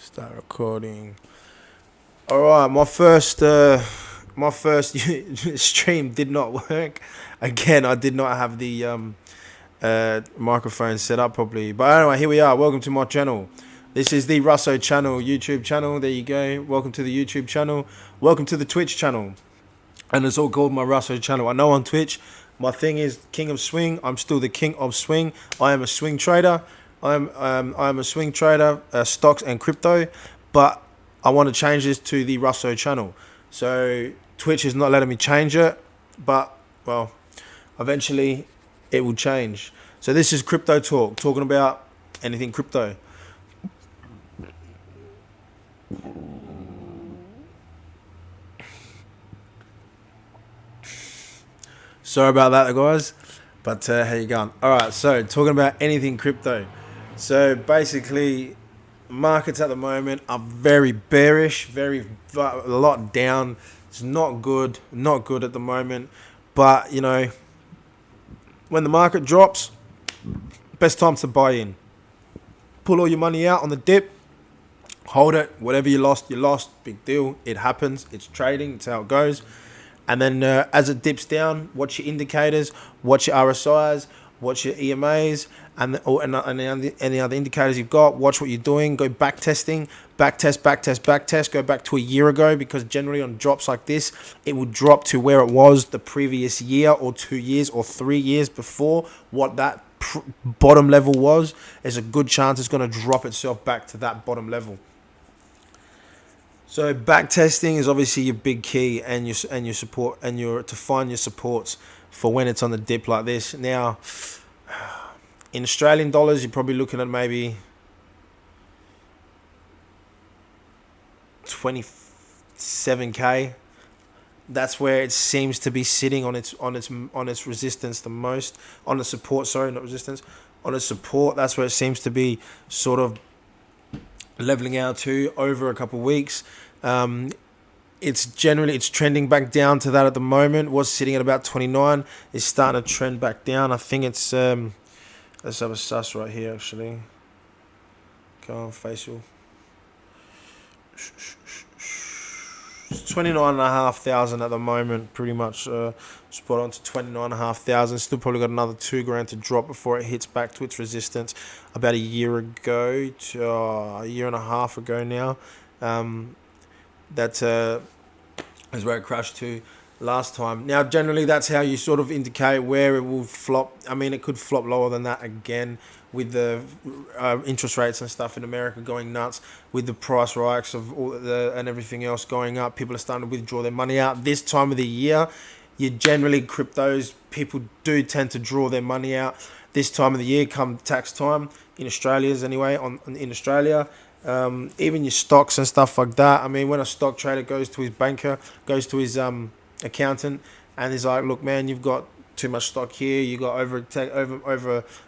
Start recording. All right, my first stream did not work. Again, I did not have the microphone set up properly. But anyway, here we are. Welcome to my channel. This is the Russo channel, YouTube channel. There you go. Welcome to the YouTube channel. Welcome to the Twitch channel. And it's all called my Russo channel. I know on Twitch, my thing is King of Swing. I'm still the King of Swing. I am a swing trader. I'm a swing trader, stocks and crypto, but I want to change this to the Russo channel. So Twitch is not letting me change it, but well, eventually it will change. So this is crypto talk, talking about anything crypto. Sorry about that, guys, but how you going? All right, so talking about anything crypto. So basically, markets at the moment are very bearish, a lot down. It's not good at the moment. But you know, when the market drops, best time to buy in. Pull all your money out on the dip, hold it. Whatever you lost, big deal. It happens. It's trading. It's how it goes. And then as it dips down, watch your indicators, watch your RSIs, watch your EMAs, and any other indicators you've got. Watch what you're doing. Go back testing, back test. Go back to a year ago, because generally on drops like this, it will drop to where it was the previous year or 2 years or 3 years before what that bottom level was. There's a good chance it's going to drop itself back to that bottom level. So back testing is obviously your big key, and your support, and to find your supports for when it's on the dip like this. Now, in Australian dollars, you're probably looking at maybe 27k. That's where it seems to be sitting on its resistance the most. On the support, sorry, not resistance. On the support, that's where it seems to be sort of leveling out to over a couple of weeks. It's trending back down to that at the moment. Was sitting at about 29. It's starting to trend back down. I think it's let's have a sus right here actually. Go on, facial. It's 29,500 at the moment, pretty much spot on to 29,500. Still probably got another 2 grand to drop before it hits back to its resistance. About a year ago, to a year and a half ago now, that is where it crashed to last time. Now, generally, that's how you sort of indicate where it will flop. I mean, it could flop lower than that again, with the interest rates and stuff in America going nuts, with the price rise of and everything else going up. People are starting to withdraw their money out. This time of the year, cryptos, people do tend to draw their money out this time of the year, come tax time, in Australia's anyway, in Australia. Even your stocks and stuff like that. I mean, when a stock trader goes to his banker, goes to his accountant, and he's like, look, man, you've got too much stock here, you got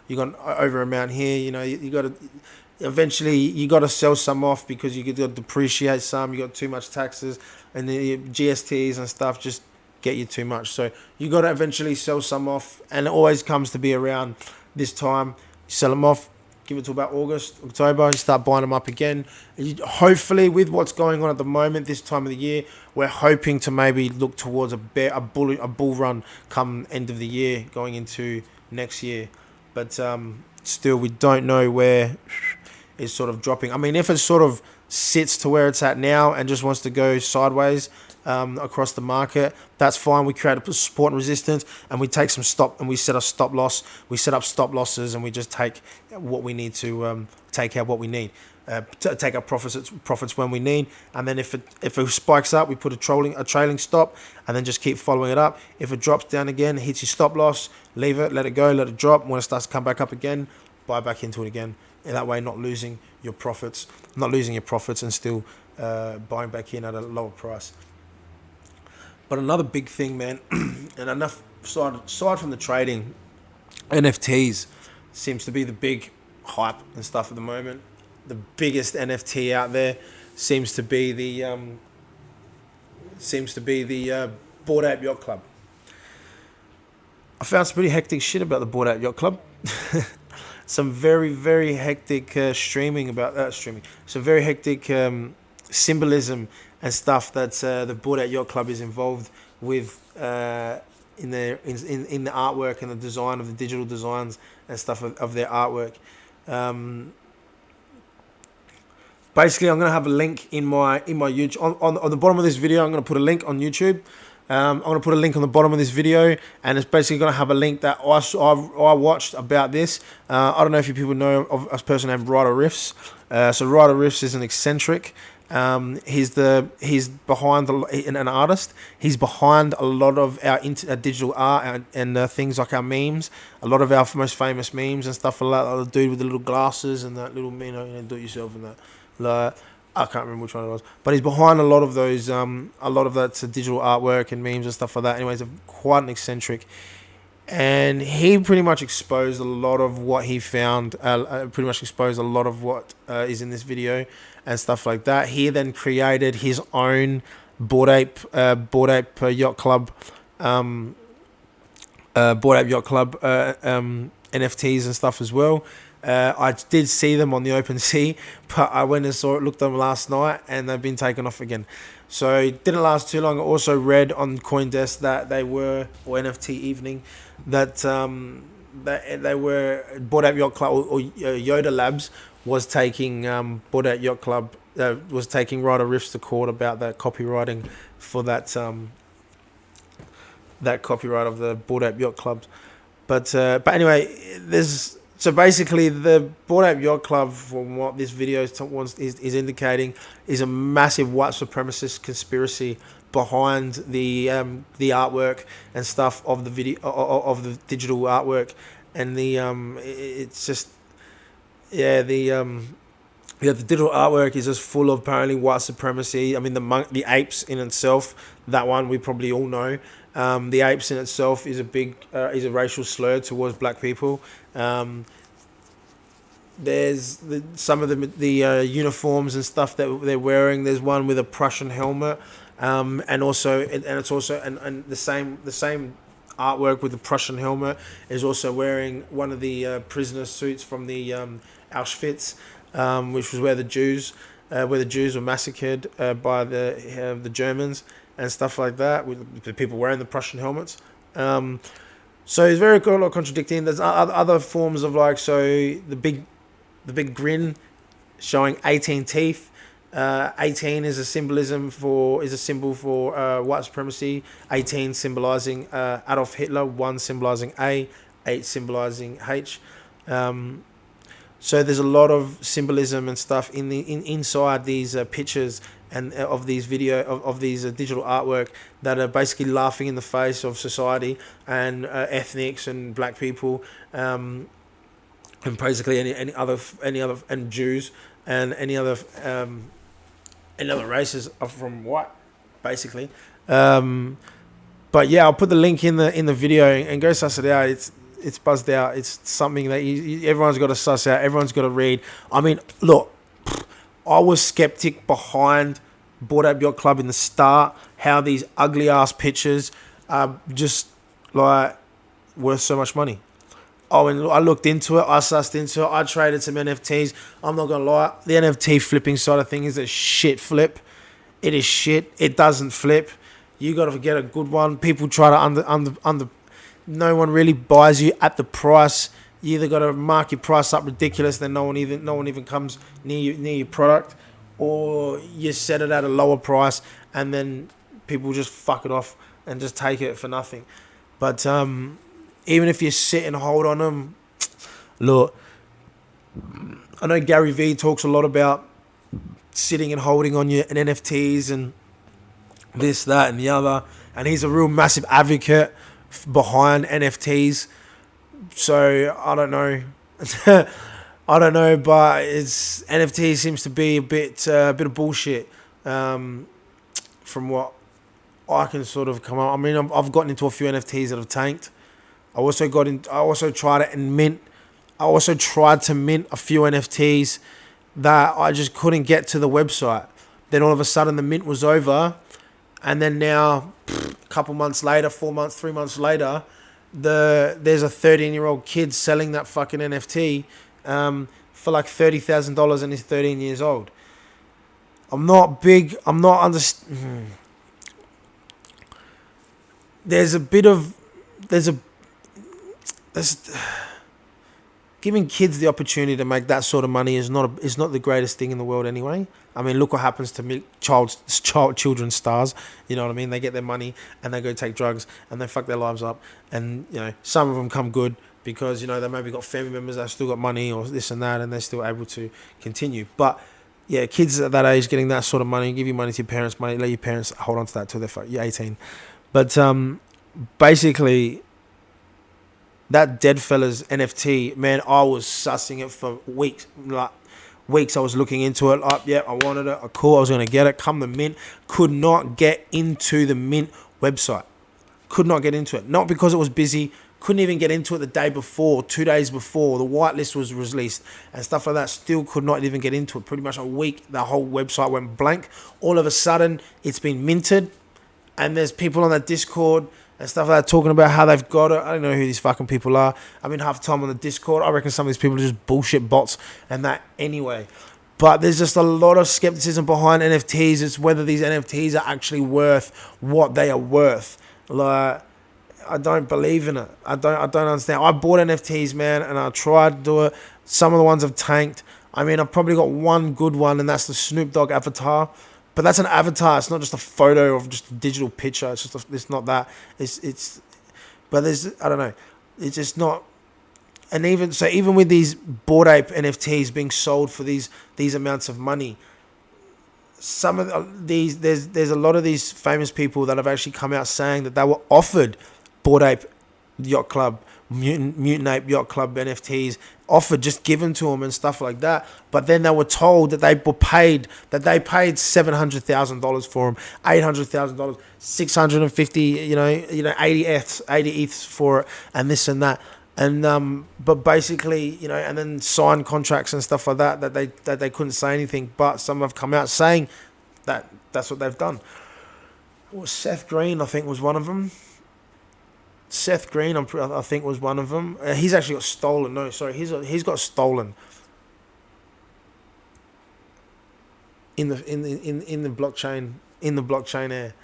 you got over amount here, you know, you got to eventually you got to sell some off, because you got to depreciate some, you got too much taxes, and the GSTs and stuff just get you too much. So you got to eventually sell some off, and it always comes to be around this time. You sell them off, give it to about August, October, and start buying them up again. Hopefully, with what's going on at the moment, this time of the year, we're hoping to maybe look towards a bull run come end of the year, going into next year. But still, we don't know where it's sort of dropping. I mean, if it sort of sits to where it's at now and just wants to go sideways across the market, that's fine. We create a support and resistance, and we take some stop, and we set a stop loss. We set up stop losses, and we just take what we need to take out what we need. Take our profits when we need, and then if it spikes up, we put a trailing stop, and then just keep following it up. If it drops down again, hits your stop loss, leave it, let it go, let it drop. When it starts to come back up again, buy back into it again. In that way, not losing your profits, and still buying back in at a lower price. But another big thing, man, and enough aside from the trading, NFTs seems to be the big hype and stuff at the moment. The biggest NFT out there seems to be the Bored Ape Yacht Club. I found some pretty hectic shit about the Bored Ape Yacht Club. some very, very hectic streaming. Some very hectic symbolism and stuff that the Bored Out Yacht Club is involved with in the artwork and the design of the digital designs and stuff of their artwork. Basically, I'm gonna have a link in my YouTube on the bottom of this video. I'm gonna put a link on YouTube. I'm gonna put a link on the bottom of this video, and it's basically gonna have a link that I watched about this. I don't know if you people know of a person named Ryder Riffs. So Ryder Riffs is an eccentric. He's behind an artist. He's behind a lot of our digital art and things like our memes. A lot of our most famous memes and stuff like that. The dude with the little glasses and that little do it yourself and that. Like, I can't remember which one it was, but he's behind a lot of those. A lot of that's digital artwork and memes and stuff like that. Anyways, quite an eccentric. And he pretty much exposed a lot of what he found, pretty much exposed a lot of what is in this video and stuff like that. He then created his own Bored Ape Yacht Club, NFTs and stuff as well. I did see them on the OpenSea, but I went and looked at them last night, and they've been taken off again. So it didn't last too long. I also read on CoinDesk that they were, or NFT Evening, that they were Bored Out Yacht Club or Yoda Labs was taking Bored Out Yacht Club was taking Ryder Riffs to court about that copywriting for that copyright of the Bored Out Yacht Club. But anyway, so basically the Bored Out Yacht Club, from what this video is indicating, is a massive white supremacist conspiracy behind the artwork and stuff of the video of the digital artwork, and it's just the digital artwork is just full of apparently white supremacy. I mean, the apes in itself, that one we probably all know. The apes in itself is a racial slur towards black people. There's some of the uniforms and stuff that they're wearing. There's one with a Prussian helmet, and it's also the same artwork with the Prussian helmet is also wearing one of the prisoner suits from the Auschwitz, which was where the Jews were massacred by the Germans and stuff like that, with the people wearing the Prussian helmets. So it's very cool, a lot contradicting. There's other forms of the big grin showing 18 teeth. 18 is a symbol for white supremacy. 18 symbolizing Adolf Hitler, 1 symbolizing A, 8 symbolizing H. So there's a lot of symbolism and stuff inside these pictures and of these digital artwork that are basically laughing in the face of society and ethnics and black people, and basically any other and Jews and any other races are from white, basically. But yeah, I'll put the link in the video and go suss it out. It's buzzed out. It's something that everyone's got to suss out. Everyone's got to read. I mean, look, I was skeptic behind Bored Out Yacht Club in the start. How these ugly ass pictures are just like worth so much money. Oh, and I looked into it. I sussed into it. I traded some NFTs. I'm not gonna lie. The NFT flipping side of things is a shit flip. It is shit. It doesn't flip. You got to get a good one. People try to under. No one really buys you at the price. You either got to mark your price up ridiculous, then no one even comes near your product, or you set it at a lower price and then people just fuck it off and just take it for nothing. But even if you sit and hold on them, look, I know Gary Vee talks a lot about sitting and holding on your NFTs and this, that, and the other, and he's a real massive advocate behind NFTs. So I don't know. But NFT seems to be a bit of bullshit, from what I can sort of come up. I mean, I've gotten into a few NFTs that have tanked. I also tried to mint a few NFTs that I just couldn't get to the website. Then all of a sudden the mint was over, and then now a couple months later, 4 months, 3 months later, there's a 13-year-old kid selling that fucking NFT for like $30,000 and he's 13 years old. I'm not big. I'm not There's a bit of there's giving kids the opportunity to make that sort of money is not the greatest thing in the world anyway. I mean, look what happens to children stars. You know what I mean? They get their money and they go take drugs and they fuck their lives up. And some of them come good because they maybe got family members that have still got money or this and that, and they're still able to continue. But yeah, kids at that age getting that sort of money, give your money to your parents, let your parents hold on to that till you're 18. But basically, that Deadfellas NFT, man, I was sussing it for weeks. Weeks I was looking into it. Yeah, I wanted it. Cool, I was going to get it. Come the mint. Could not get into the mint website. Could not get into it. Not because it was busy. Couldn't even get into it the day before, 2 days before. The whitelist was released and stuff like that. Still could not even get into it. Pretty much a week, the whole website went blank. All of a sudden, it's been minted. And there's people on that Discord and stuff like that talking about how they've got it. I don't know who these fucking people are. I mean, half the time on the Discord, I reckon some of these people are just bullshit bots and that anyway. But there's just a lot of skepticism behind NFTs. It's whether these NFTs are actually worth what they are worth. Like, I don't believe in it. I don't understand. I bought NFTs, man, and I tried to do it. Some of the ones have tanked. I mean, I've probably got one good one, and that's the Snoop Dogg avatar. But that's an avatar. It's not just a photo of just a digital picture. It's not that. But I don't know. It's just not. And even with these Bored Ape NFTs being sold for these amounts of money, some of these there's a lot of these famous people that have actually come out saying that they were offered Bored Ape Yacht Club, Mutant Ape Yacht Club NFTs, offered, just given to them and stuff like that. But then they were told that they paid $700,000 for them, $800,000, 650, 80 ETHs for it, and this and that. And but basically, and then signed contracts and stuff like that they couldn't say anything. But some have come out saying that that's what they've done. Well, Seth Green, I think, was one of them. Seth Green, I think, was one of them. He's actually got stolen. No, sorry, he's got stolen in the blockchain air.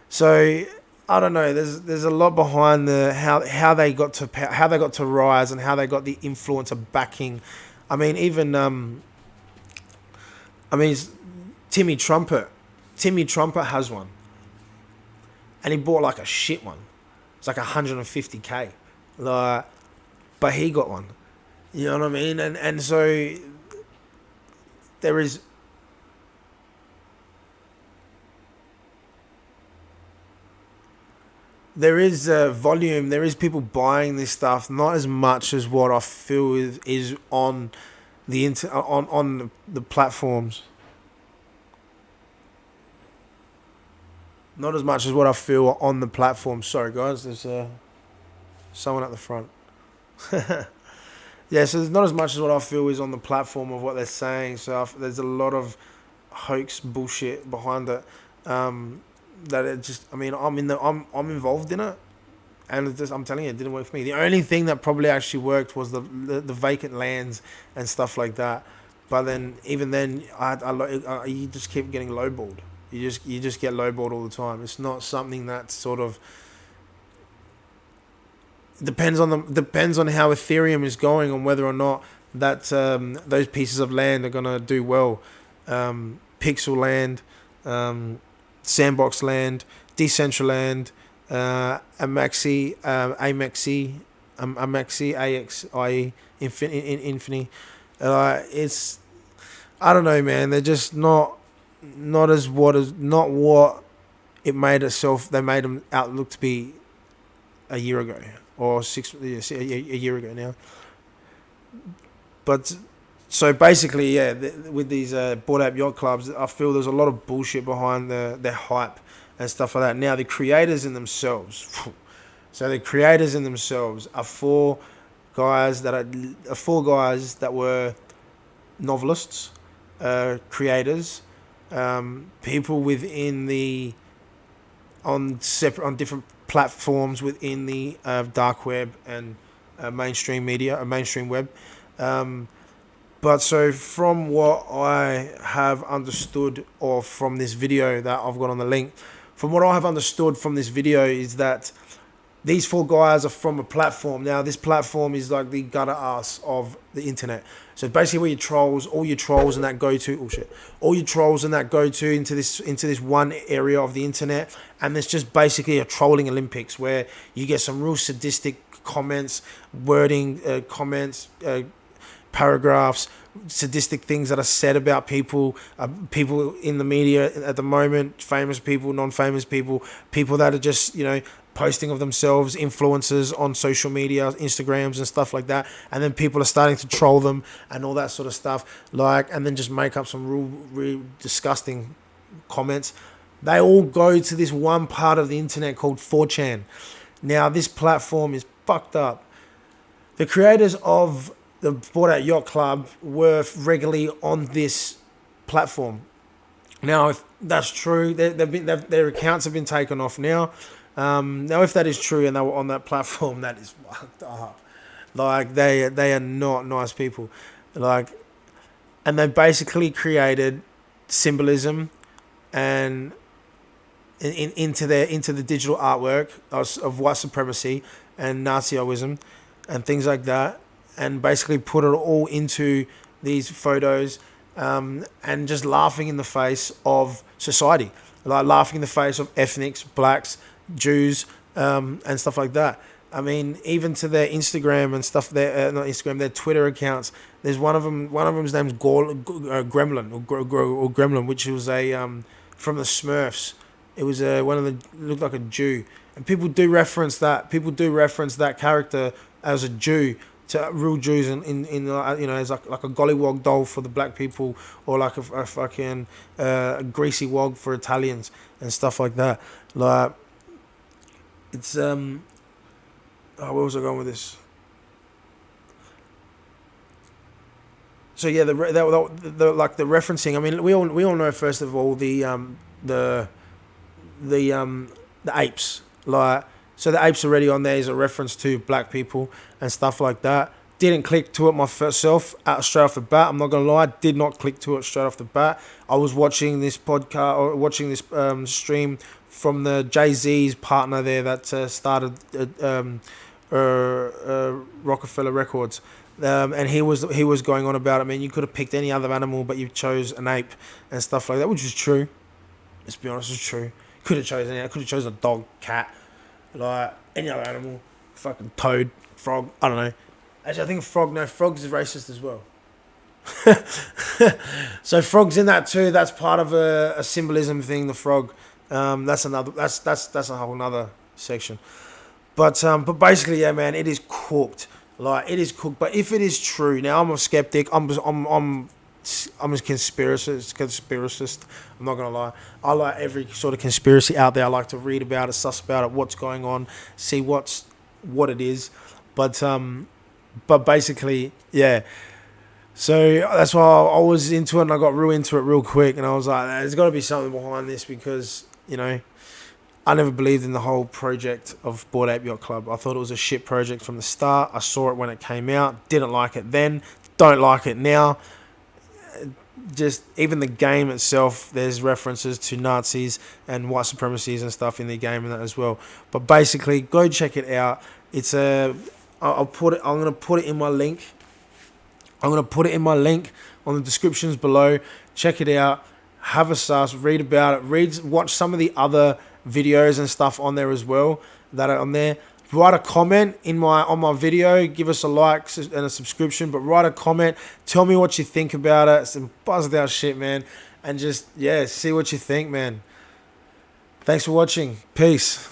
So I don't know. There's a lot behind how they got to rise and how they got the influence of backing. I mean, even Timmy Trumpet has one, and he bought like a shit one. It's like 150k, but he got one. You know what I mean? And so there is volume. There is people buying this stuff, not as much as what I feel is on the on the platforms. Not as much as what I feel on the platform. Sorry, guys. There's someone at the front. Yeah, so there's not as much as what I feel is on the platform of what they're saying. So there's a lot of hoax bullshit behind it. That it just, I mean, I'm involved in it, and I'm telling you, it didn't work for me. The only thing that probably actually worked was the vacant lands and stuff like that. But then, even then, you just keep getting lowballed. You just get lowballed all the time. It's not something that sort of depends on how Ethereum is going and whether or not that those pieces of land are gonna do well. Pixel land, Sandbox land, Decentraland, Amaxi, AXIE, Infinity. It's, I don't know, man. They're just not what it made itself. They made them out look to be a year ago or a year ago now. But so basically, yeah, with these Bored Ape Yacht Clubs, I feel there's a lot of bullshit behind their hype and stuff like that. Now the creators in themselves, are four guys that were novelists, creators. People within on different platforms within the dark web and mainstream media, mainstream web. But so from what I have understood, or from this video that I've got on the link, from what I have understood from this video is that these four guys are from a platform. Now, this platform is like the gutter ass of the internet. So basically, where your trolls, all your trolls and that go to, all your trolls and that go to into this one area of the internet, and it's just basically a trolling Olympics where you get some real sadistic comments, wording, comments, paragraphs, sadistic things that are said about people, people in the media at the moment, famous people, non-famous people, people that are just, posting of themselves, influencers on social media, Instagrams and stuff like that, and then people are starting to troll them and all that sort of stuff, and then just make up some real disgusting comments. They all go to this one part of the internet called 4chan. Now, this platform is fucked up. The creators of the Bored Ape Yacht Club were regularly on this platform. Now, if that's true, their accounts have been taken off now. Now, if that is true and they were on that platform, that is fucked up. Like, they are not nice people. And they basically created symbolism and into the digital artwork of white supremacy and Nazism and things like that, and basically put it all into these photos, and just laughing in the face of society, like laughing in the face of ethnics, blacks, Jews, and stuff like that. I mean, even to their Instagram and stuff, their their Twitter accounts. There's one of them's name's Gremlin, which was from the Smurfs. It was looked like a Jew, and people do reference that. People do reference that character as a Jew to real Jews in as like a gollywog doll for the black people, or like a fucking greasy wog for Italians and stuff like that. Like, it's where was I going with this? So yeah, the referencing. I mean, we all know, first of all, the apes. Like, so the apes already on there is a reference to black people and stuff like that. Didn't click to it myself straight off the bat. I'm not gonna lie, did not click to it straight off the bat. I was watching this podcast, or watching this stream from the Jay-Z's partner there that started Rockefeller Records, and he was going on about it. I mean, you could have picked any other animal, but you chose an ape and stuff like that, which is true. Let's be honest, it's true. Could have chosen any. I could have chosen a dog, cat, like any other animal, fucking toad, frog. I don't know. Actually, I think frogs is racist as well. So frogs in that too. That's part of a symbolism thing. The frog. That's a whole nother section. But basically, yeah, man, it is cooked. Like, it is cooked. But if it is true, now I'm a skeptic. I'm a conspiracist. I'm not gonna lie. I like every sort of conspiracy out there. I like to read about it, suss about it, what's going on, see what it is. But basically, yeah. So that's why I was into it, and I got real into it real quick. And I was like, there's got to be something behind this, because I never believed in the whole project of Bored Ape Yacht Club. I thought it was a shit project from the start. I saw it when it came out. Didn't like it then. Don't like it now. Just even the game itself, there's references to Nazis and white supremacies and stuff in the game and that as well. But basically, go check it out. It's I'm gonna put it in my link. I'm gonna put it in my link on the descriptions below. Check it out. Have a suss. Read about it. Watch some of the other videos and stuff on there as well that are on there. Write a comment on my video. Give us a like and a subscription. But write a comment. Tell me what you think about it. Some buzzed out shit, man. And just, yeah, see what you think, man. Thanks for watching. Peace.